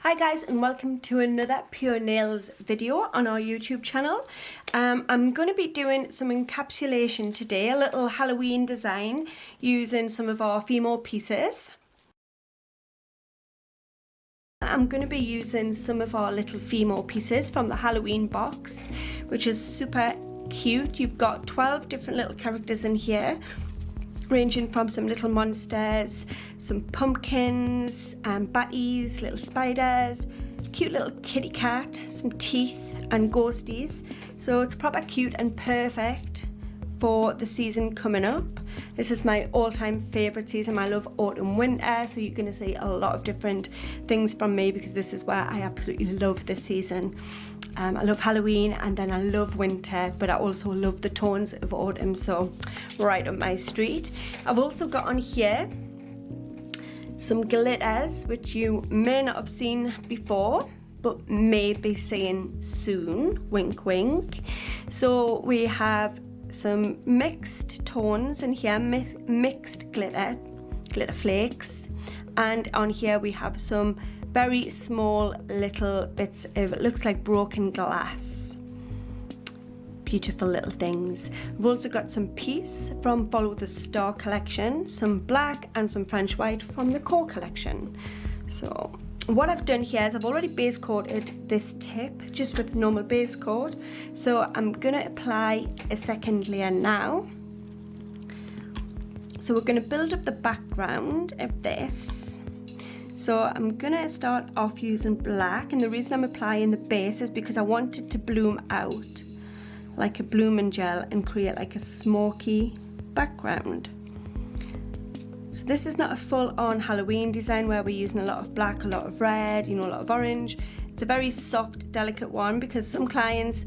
Hi guys, and welcome to another Pure Nails video on our YouTube channel. I'm going to be doing some encapsulation today, a little Halloween design using some of our Fimo pieces. I'm going to be using some of our little Fimo pieces from the Halloween box, which is super cute. You've got 12 different little characters in here, ranging from some little monsters, some pumpkins, batties, little spiders, cute little kitty cat, some teeth and ghosties. So it's proper cute and perfect for the season coming up. This is my all-time favourite season. I love autumn, winter, so you're going to see a lot of different things from me because this is where I absolutely love this season. I love Halloween and then I love winter, but I also love the tones of autumn, so right up my street. I've also got on here some glitters, which you may not have seen before, but may be seeing soon, wink wink. So we have some mixed tones in here, mixed glitter flakes, and on here we have some very small little bits of, it looks like broken glass. Beautiful little things. We've also got some peace from Follow the Star collection, some black and some French white from the Core collection. So what I've done here is I've already base coated this tip just with normal base coat. So I'm gonna apply a second layer now. So we're gonna build up the background of this. So I'm gonna start off using black, and the reason I'm applying the base is because I want it to bloom out like a blooming gel and create like a smoky background. So this is not a full-on Halloween design where we're using a lot of black, a lot of red, a lot of orange. It's a very soft, delicate one because some clients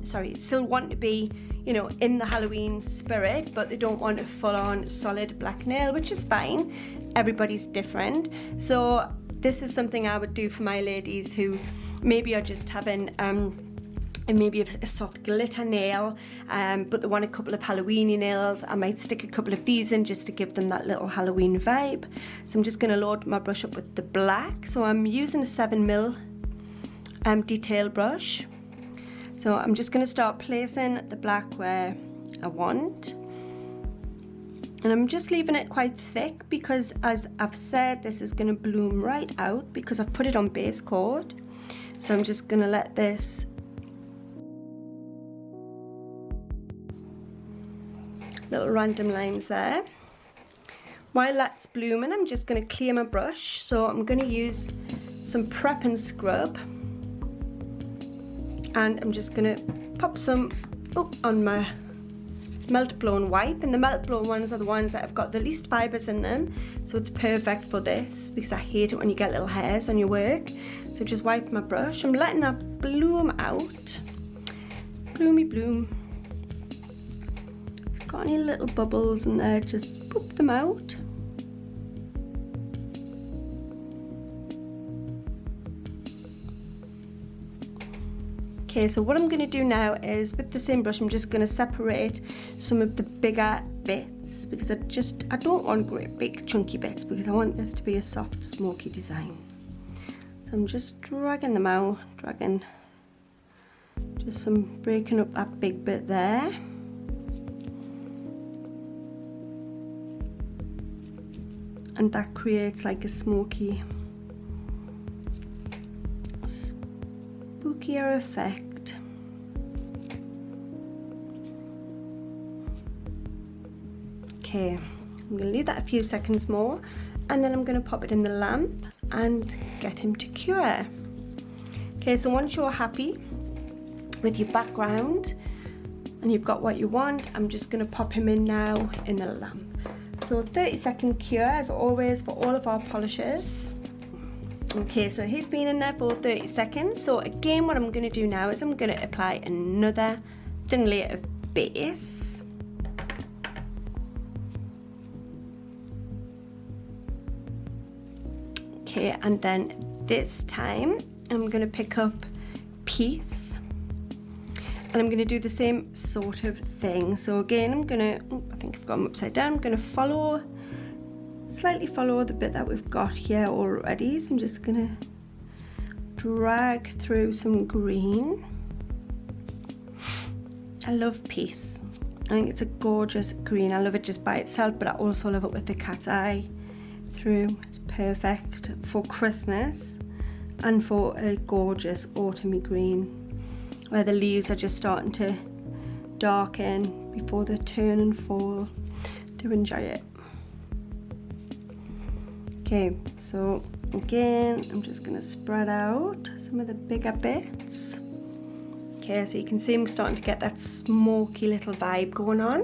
still want to be, in the Halloween spirit, but they don't want a full-on solid black nail, which is fine. Everybody's different. So this is something I would do for my ladies who maybe are just having maybe a soft glitter nail, but they want a couple of Halloweeny nails. I might stick a couple of these in just to give them that little Halloween vibe. So I'm just going to load my brush up with the black. So I'm using a 7mm detail brush. So I'm just going to start placing the black where I want. And I'm just leaving it quite thick because, as I've said, this is going to bloom right out because I've put it on base coat. So I'm just going to let this little random lines there. While that's blooming, I'm just going to clear my brush. So I'm going to use some Prep and Scrub. And I'm just going to pop some on my melt blown wipe, and the melt blown ones are the ones that have got the least fibres in them, so it's perfect for this because I hate it when you get little hairs on your work. So just wipe my brush. I'm letting that bloom out. Bloomy bloom. If you've got any little bubbles in there, just poop them out. Okay, so what I'm going to do now is with the same brush, I'm just going to separate some of the bigger bits because I don't want great big chunky bits because I want this to be a soft smoky design. So I'm just dragging them out, just some breaking up that big bit there. And that creates like a smoky, spookier effect. Okay, I'm going to leave that a few seconds more and then I'm going to pop it in the lamp and get him to cure. Okay, so once you're happy with your background and you've got what you want, I'm just going to pop him in now in the lamp. So 30-second cure as always for all of our polishes. Okay, so he's been in there for 30 seconds. So again, what I'm going to do now is I'm going to apply another thin layer of base. Okay, and then this time I'm going to pick up Peace and I'm going to do the same sort of thing. So again, I'm going to, I think I've got them upside down, I'm going to slightly follow the bit that we've got here already. So I'm just going to drag through some green. I love Peace. I think it's a gorgeous green. I love it just by itself, but I also love it with the cat's eye through. It's perfect for Christmas and for a gorgeous autumny green where the leaves are just starting to darken before they turn and fall. Do enjoy it. Okay, so again, I'm just going to spread out some of the bigger bits. Okay, so you can see I'm starting to get that smoky little vibe going on.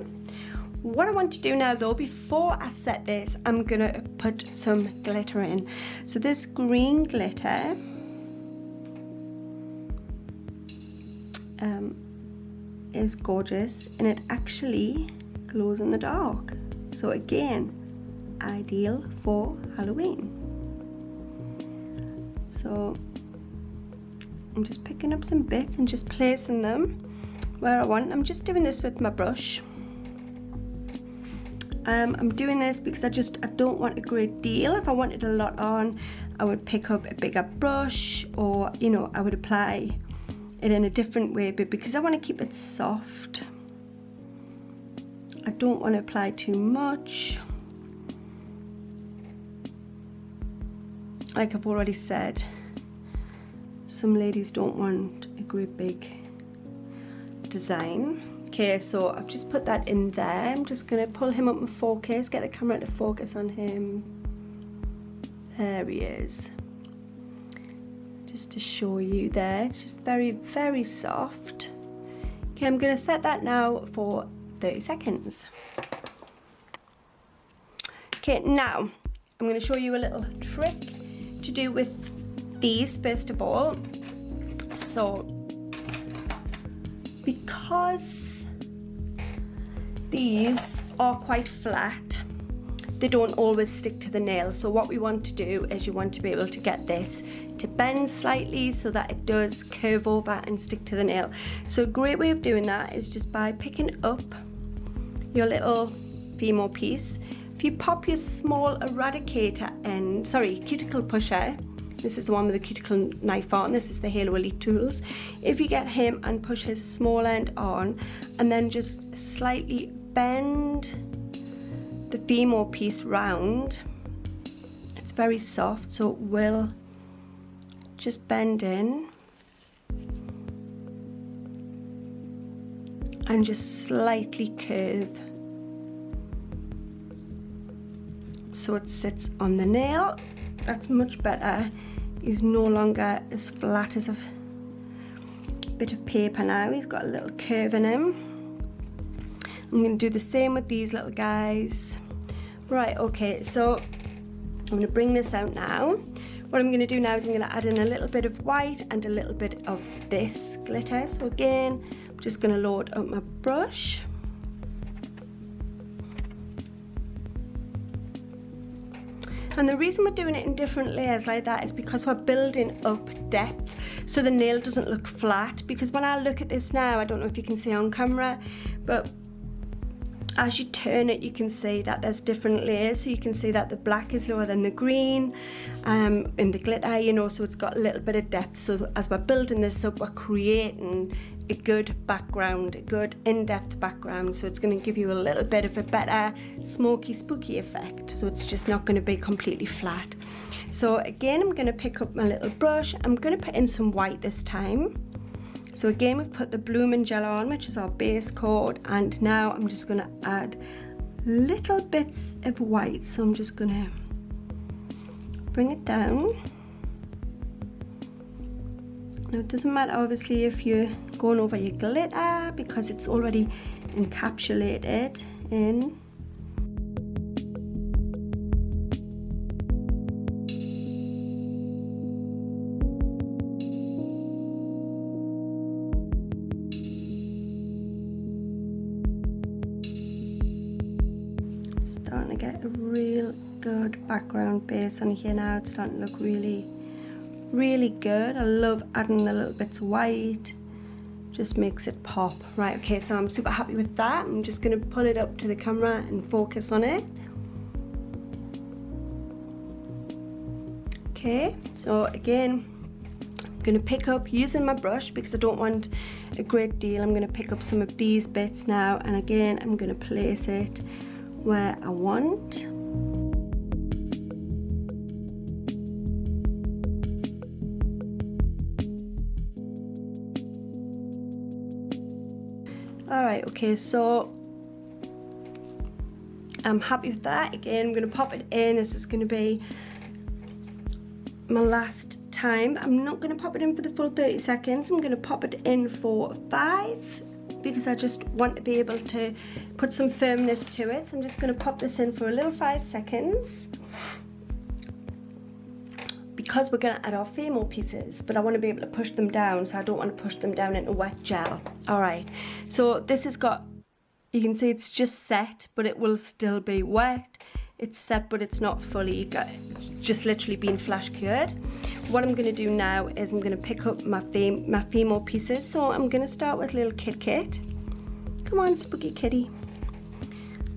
What I want to do now though, before I set this, I'm going to put some glitter in. So this green glitter is gorgeous and it actually glows in the dark. So again, ideal for Halloween. So I'm just picking up some bits and just placing them where I want. I'm just doing this with my brush. I'm doing this because I don't want a great deal. If I wanted a lot on, I would pick up a bigger brush, or you know, I would apply it in a different way, but because I want to keep it soft, I don't want to apply too much. Like I've already said, some ladies don't want a great big design. Okay, so I've just put that in there. I'm just going to pull him up in focus, get the camera to focus on him. There he is. Just to show you there, it's just very, very soft. Okay, I'm going to set that now for 30 seconds. Okay, now I'm going to show you a little trick to do with these first of all. So because these are quite flat, they don't always stick to the nail. So what we want to do is you want to be able to get this to bend slightly so that it does curve over and stick to the nail. So a great way of doing that is just by picking up your little Fimo piece. If you pop your small cuticle pusher, this is the one with the cuticle knife on, this is the Halo Elite Tools. If you get him and push his small end on and then just slightly bend the Fimo piece round, it's very soft, so it will just bend in and just slightly curve so it sits on the nail. That's much better. He's no longer as flat as a bit of paper now. He's got a little curve in him. I'm going to do the same with these little guys. Right, okay, so I'm going to bring this out now. What I'm going to do now is I'm going to add in a little bit of white and a little bit of this glitter. So again, I'm just going to load up my brush. And the reason we're doing it in different layers like that is because we're building up depth so the nail doesn't look flat. Because when I look at this now, I don't know if you can see on camera, but as you turn it, you can see that there's different layers. So you can see that the black is lower than the green in the glitter, you know, so it's got a little bit of depth. So as we're building this up, we're creating a good background, a good in-depth background. So it's going to give you a little bit of a better smoky, spooky effect. So it's just not going to be completely flat. So again, I'm going to pick up my little brush. I'm going to put in some white this time. So again, we've put the blooming gel on, which is our base coat, and now I'm just going to add little bits of white. So I'm just going to bring it down. Now it doesn't matter obviously if you're going over your glitter because it's already encapsulated in. Starting to get a real good background base on here now. It's starting to look really, really good. I love adding the little bits of white. Just makes it pop. Right, okay, so I'm super happy with that. I'm just going to pull it up to the camera and focus on it. Okay, so again, going to pick up, using my brush because I don't want a great deal, I'm going to pick up some of these bits now, and again I'm going to place it where I want. Alright, okay, so I'm happy with that. Again, I'm going to pop it in. This is going to be my last time. I'm not going to pop it in for the full 30 seconds. I'm going to pop it in for 5 because I just want to be able to put some firmness to it. So I'm just going to pop this in for a little 5 seconds because we're going to add our Fimo pieces, but I want to be able to push them down, so I don't want to push them down into wet gel. All right, so this has got, you can see it's just set, but it will still be wet. It's set, but it's not fully, it's just literally been flash cured. What I'm going to do now is I'm going to pick up my Fimo pieces. So I'm going to start with little Kit. Come on, spooky kitty.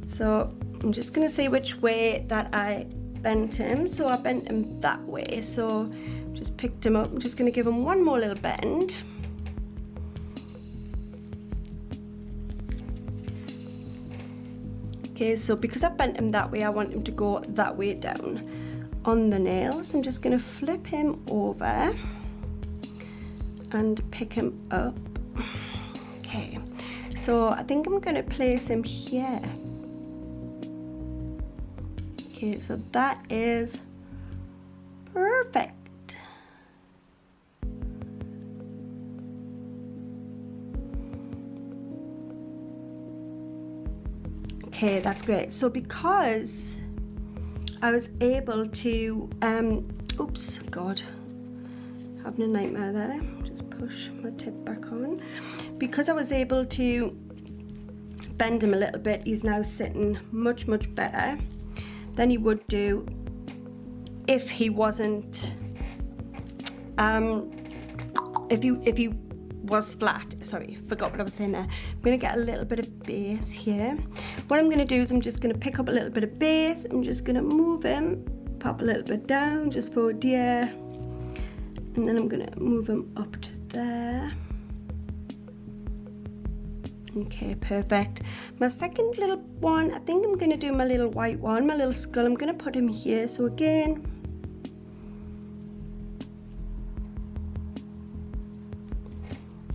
So I'm just going to see which way that I bent him. So I bent him that way. So just picked him up. I'm just going to give him one more little bend. Okay, so because I bent him that way, I want him to go that way down on the nails. I'm just going to flip him over and pick him up. Okay, so I think I'm going to place him here. Okay, so that is perfect. Okay, that's great. So because I was able to, oops, God, having a nightmare there. Just push my tip back on. Because I was able to bend him a little bit, he's now sitting much, much better than he would do if he wasn't, if he was flat. Sorry, forgot what I was saying there. I'm going to get a little bit of base here. What I'm going to do is I'm just going to pick up a little bit of base. I'm just going to move him, pop a little bit down just for dear, and then I'm going to move him up to there. Okay, perfect. My second little one, I think I'm going to do my little white one, my little skull. I'm going to put him here. So again,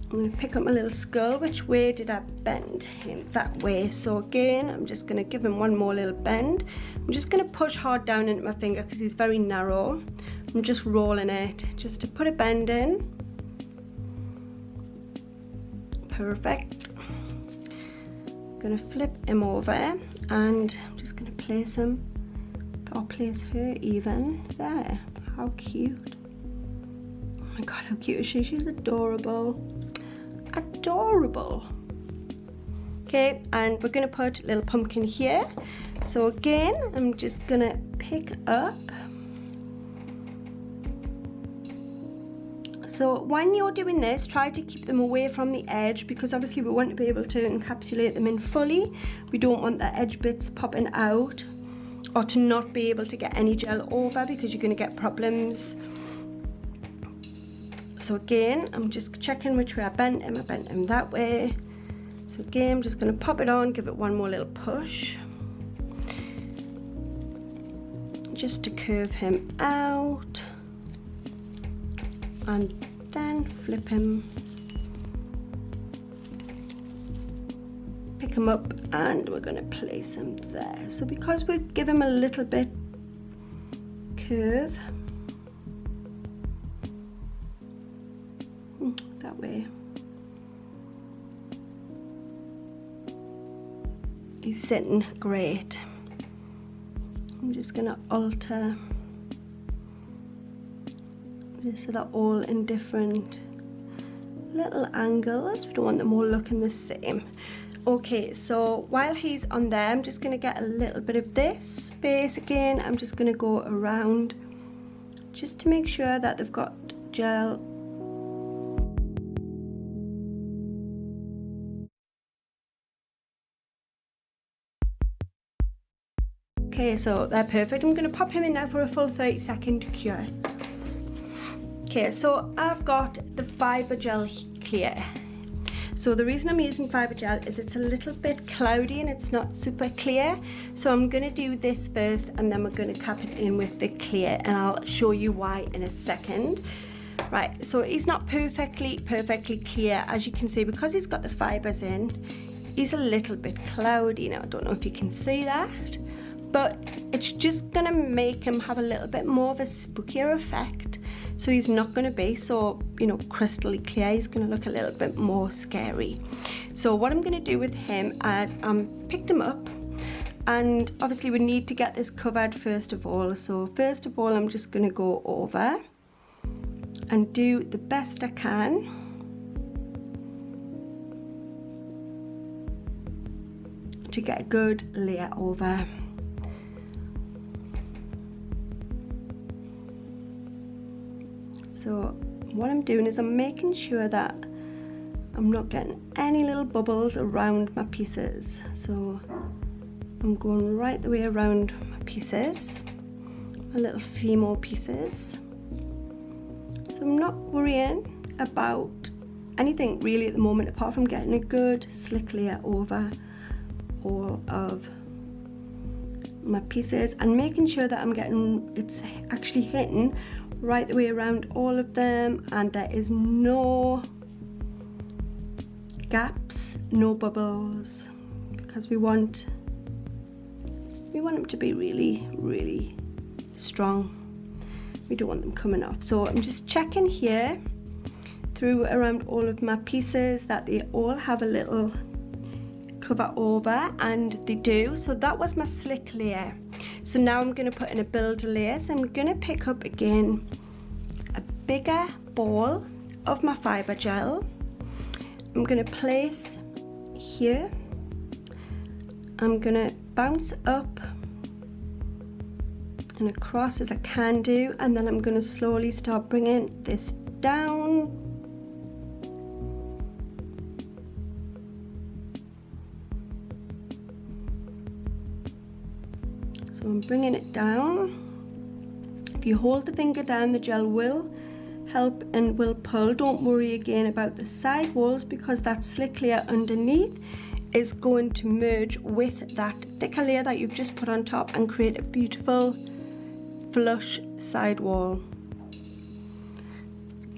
I'm going to pick up my little skull. Which way did I bend him? That way. So again, I'm just going to give him one more little bend. I'm just going to push hard down into my finger because he's very narrow. I'm just rolling it just to put a bend in. Perfect. I'm going to flip him over and I'm just going to place him, or place her even there. How cute. Oh my God, how cute is she? She's adorable. Adorable. Okay, and we're going to put a little pumpkin here. So again, I'm just going to pick up. So when you're doing this, try to keep them away from the edge because obviously we want to be able to encapsulate them in fully. We don't want the edge bits popping out or to not be able to get any gel over because you're going to get problems. So again, I'm just checking which way I bent him. I bent him that way. So again, I'm just going to pop it on, give it one more little push. Just to curve him out. And then flip him. Pick him up and we're going to place him there. So because we give him a little bit curve, that way. He's sitting great. I'm just going to alter so they're all in different little angles. We don't want them all looking the same. Okay, so while he's on there, I'm just going to get a little bit of this base again. I'm just going to go around just to make sure that they've got gel. Okay, so they're perfect. I'm going to pop him in now for a full 30-second cure. Okay, so I've got the fibre gel clear. So the reason I'm using fibre gel is it's a little bit cloudy and it's not super clear. So I'm going to do this first and then we're going to cap it in with the clear, and I'll show you why in a second. Right, so he's not perfectly clear, as you can see, because he's got the fibres in. He's a little bit cloudy now. I don't know if you can see that, but it's just going to make him have a little bit more of a spookier effect. So he's not going to be so, crystally clear. He's going to look a little bit more scary. So what I'm going to do with him is picked him up, and obviously we need to get this covered first of all. So first of all, I'm just going to go over and do the best I can to get a good layer over. So what I'm doing is I'm making sure that I'm not getting any little bubbles around my pieces. So I'm going right the way around my pieces, my little Fimo pieces. So I'm not worrying about anything really at the moment, apart from getting a good slick layer over all of my pieces and making sure that it's actually hitting right the way around all of them, and there is no gaps, no bubbles, because we want them to be really strong. We don't want them coming off. So I'm just checking here through around all of my pieces that they all have a little cover over, and they do. So that was my slick layer. So now I'm going to put in a builder layer. So I'm going to pick up again a bigger ball of my fibre gel. I'm going to place here. I'm going to bounce up and across as I can do, and then I'm going to slowly start bringing this down. So I'm bringing it down. If you hold the finger down, the gel will help and will pull. Don't worry again about the side walls, because that slick layer underneath is going to merge with that thicker layer that you've just put on top and create a beautiful flush side wall.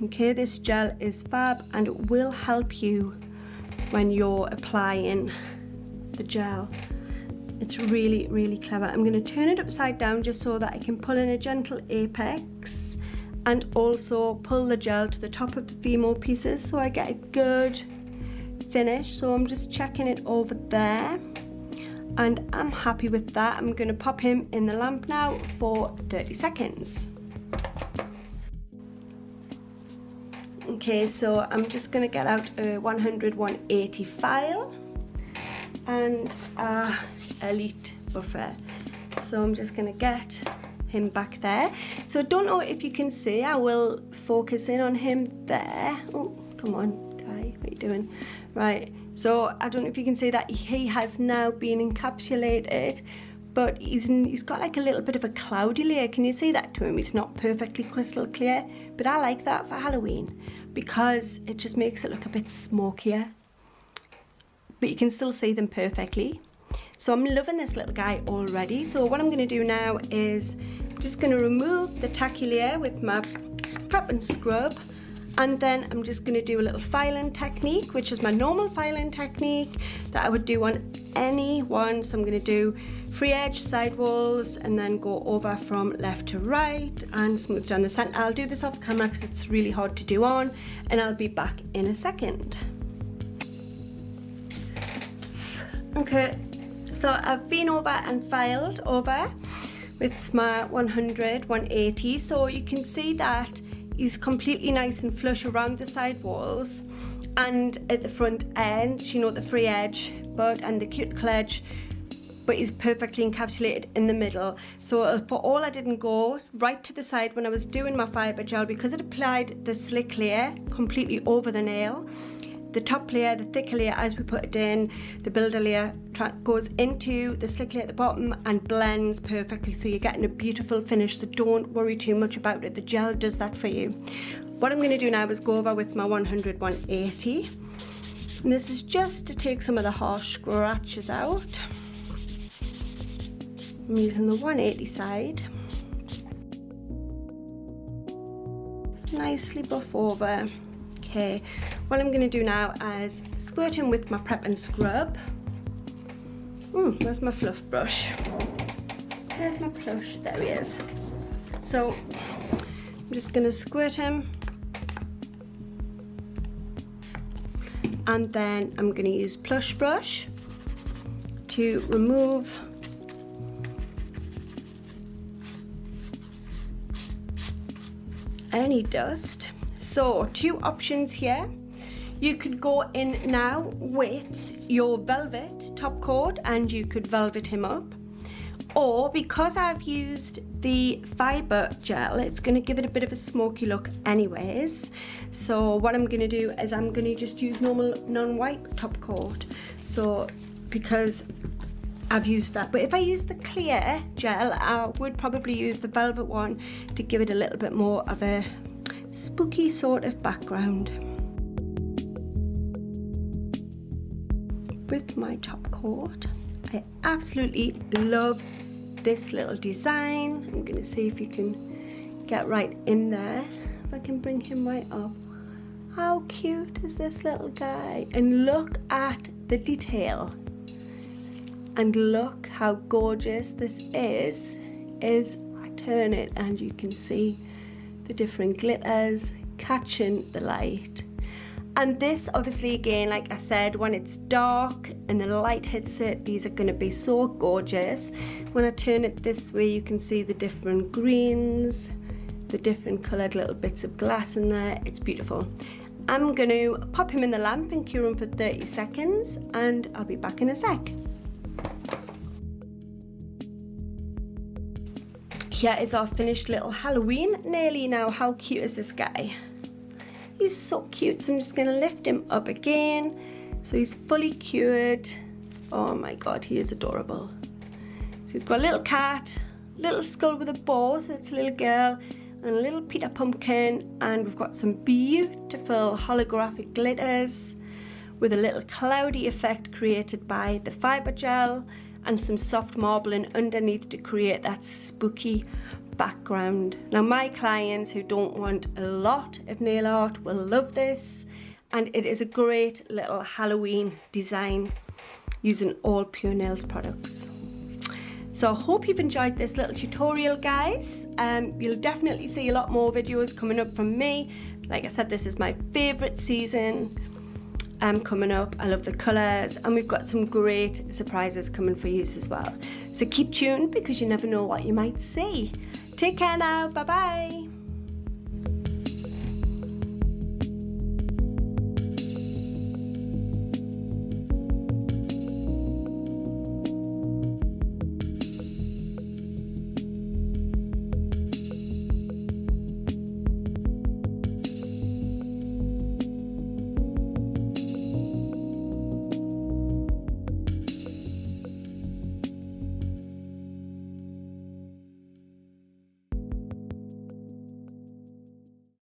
Okay, this gel is fab and it will help you when you're applying the gel. It's really clever. I'm going to turn it upside down just so that I can pull in a gentle apex and also pull the gel to the top of the Fimo pieces so I get a good finish. So I'm just checking it over there and I'm happy with that. I'm going to pop him in the lamp now for 30 seconds. Okay, so I'm just going to get out a 100/180 file and Elite buffer. So I'm just going to get him back there. So don't know if you can see, I will focus in on him there. Oh, come on, guy, what are you doing? Right, so I don't know if you can see that he has now been encapsulated, but he's got like a little bit of a cloudy layer. Can you see that to him? It's not perfectly crystal clear, but I like that for Halloween because it just makes it look a bit smokier, but you can still see them perfectly. So I'm loving this little guy already. So what I'm going to do now is I'm just going to remove the tacky layer with my prep and scrub, and then I'm just going to do a little filing technique, which is my normal filing technique that I would do on any one. So I'm going to do free edge, side walls, and then go over from left to right and smooth down the center. I'll do this off camera because it's really hard to do on, and I'll be back in a second. Okay, so I've been over and filed over with my 100/180. So you can see that he's completely nice and flush around the side walls and at the front end, you know, the free edge and the cuticle edge, but he's perfectly encapsulated in the middle. So for all, I didn't go right to the side when I was doing my fibre gel because it applied the slick layer completely over the nail. The top layer, the thicker layer, as we put it in, the builder layer goes into the slick layer at the bottom and blends perfectly, so you're getting a beautiful finish. So don't worry too much about it, the gel does that for you. What I'm going to do now is go over with my 100, 180. And this is just to take some of the harsh scratches out. I'm using the 180 side. Nicely buff over. Okay, what I'm going to do now is squirt him with my prep and scrub. Where's my fluff brush? There's my plush, there he is. So I'm just going to squirt him. And then I'm going to use plush brush to remove any dust. So 2 options here. You could go in now with your velvet top coat and you could velvet him up. Or because I've used the fiber gel, it's going to give it a bit of a smoky look anyways. So what I'm going to do is I'm going to just use normal non-white top coat. So because I've used that, but if I use the clear gel, I would probably use the velvet one to give it a little bit more of a spooky sort of background. With my top coat, I absolutely love this little design. I'm going to see if you can get right in there. If I can bring him right up. How cute is this little guy? And look at the detail. And look how gorgeous this is. I turn it and you can see the different glitters catching the light. And this obviously, again, like I said, when it's dark and the light hits it, these are going to be so gorgeous. When I turn it this way, you can see the different greens, the different coloured little bits of glass in there. It's beautiful. I'm going to pop him in the lamp and cure him for 30 seconds and I'll be back in a sec. Here is our finished little Halloween Nearly. Now, how cute is this guy? He's so cute, so I'm just going to lift him up again. So he's fully cured. Oh my god, he is adorable. So we've got a little cat, little skull with a bow, so it's a little girl, and a little Peter Pumpkin, and we've got some beautiful holographic glitters with a little cloudy effect created by the fiber gel and some soft marbling underneath to create that spooky background. Now my clients who don't want a lot of nail art will love this, and it is a great little Halloween design using all Pure Nails products. So I hope you've enjoyed this little tutorial, guys. You'll definitely see a lot more videos coming up from me. Like I said, this is my favorite season coming up. I love the colors, and we've got some great surprises coming for you as well. So keep tuned because you never know what you might see. Take care now. Bye bye.